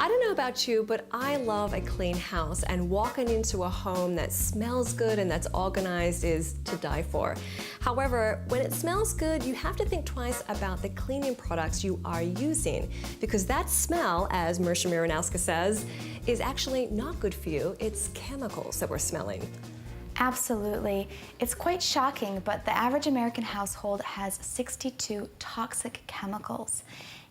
I don't know about you, but I love a clean house, and walking into a home that smells good and that's organized is to die for. However, when it smells good, you have to think twice about the cleaning products you are using, because that smell, as Marysia Miernowska says, is actually not good for you. It's chemicals that we're smelling. Absolutely. It's quite shocking, but the average American household has 62 toxic chemicals.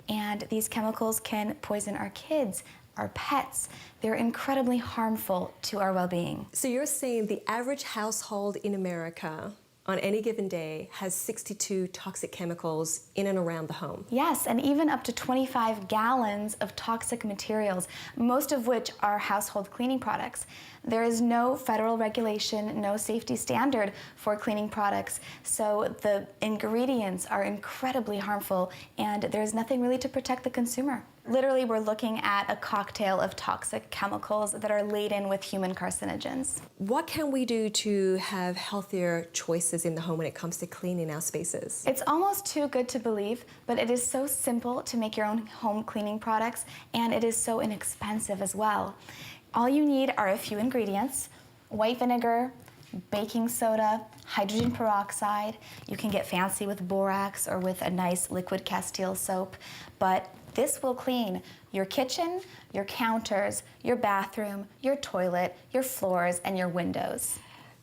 And these chemicals can poison our kids, our pets. They're incredibly harmful to our well-being. So you're saying the average household in America on any given day has 62 toxic chemicals in and around the home? Yes, and even up to 25 gallons of toxic materials, most of which are household cleaning products. There is no federal regulation, no safety standard for cleaning products, so the ingredients are incredibly harmful, and there's nothing really to protect the consumer. Literally, we're looking at a cocktail of toxic chemicals that are laden with human carcinogens. What can we do to have healthier choices in the home when it comes to cleaning our spaces? It's almost too good to believe, but it is so simple to make your own home cleaning products, and it is so inexpensive as well. All you need are a few ingredients: white vinegar, baking soda, hydrogen peroxide. You can get fancy with borax or with a nice liquid Castile soap, but this will clean your kitchen, your counters, your bathroom, your toilet, your floors, and your windows.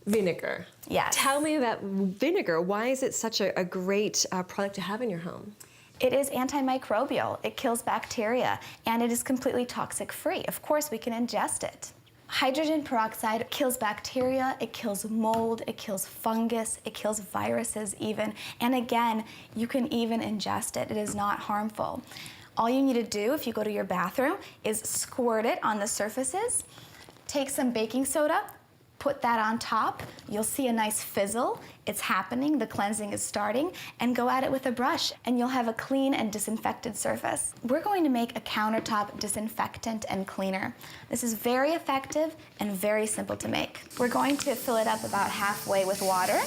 Vinegar. Yes. Tell me about vinegar. Why is it such a great product to have in your home? It is antimicrobial, it kills bacteria, and it is completely toxic-free. Of course, we can ingest it. Hydrogen peroxide kills bacteria, it kills mold, it kills fungus, it kills viruses even, and again, you can even ingest it. It is not harmful. All you need to do if you go to your bathroom is squirt it on the surfaces, take some baking soda, put that on top, you'll see a nice fizzle. It's happening, the cleansing is starting, and go at it with a brush, and you'll have a clean and disinfected surface. We're going to make a countertop disinfectant and cleaner. This is very effective and very simple to make. We're going to fill it up about halfway with water.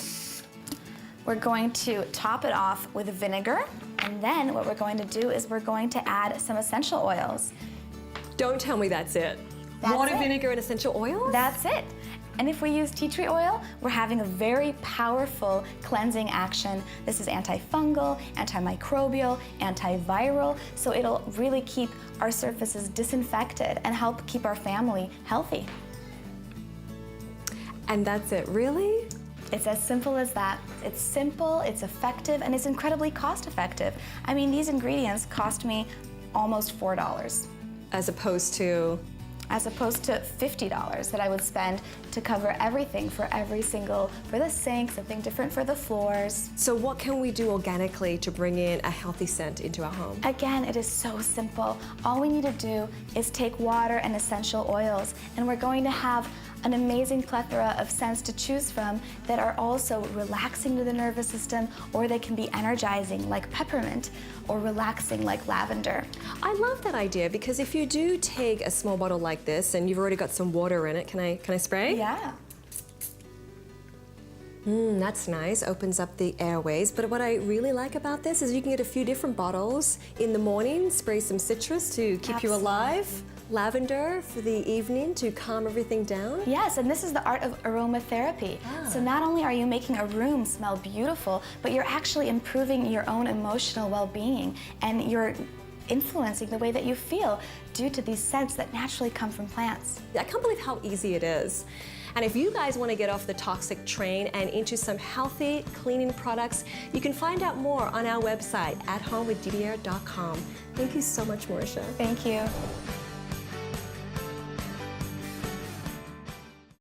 We're going to top it off with vinegar, and then what we're going to do is we're going to add some essential oils. Don't tell me that's it. That's Water, it. vinegar, and essential oils? That's it. And if we use tea tree oil, we're having a very powerful cleansing action. This is antifungal, antimicrobial, antiviral, so it'll really keep our surfaces disinfected and help keep our family healthy. And that's it, really? It's as simple as that. It's simple, it's effective, and it's incredibly cost effective. I mean, these ingredients cost me almost $4. As opposed to $50 that I would spend to cover everything for the sink, something different for the floors. So what can we do organically to bring in a healthy scent into our home? Again, it is so simple. All we need to do is take water and essential oils, and we're going to have an amazing plethora of scents to choose from that are also relaxing to the nervous system, or they can be energizing like peppermint, or relaxing like lavender. I love that idea, because if you do take a small bottle like this and you've already got some water in it, can I spray? Yeah. That's nice, opens up the airways. But what I really like about this is you can get a few different bottles in the morning, spray some citrus to keep you alive, lavender for the evening to calm everything down. Yes, and this is the art of aromatherapy. So not only are you making a room smell beautiful, but you're actually improving your own emotional well-being, and you're influencing the way that you feel due to these scents that naturally come from plants. I can't believe how easy it is. And if you guys want to get off the toxic train and into some healthy cleaning products, you can find out more on our website, athomewithdidiayer.com. Thank you so much, Marysia. Thank you.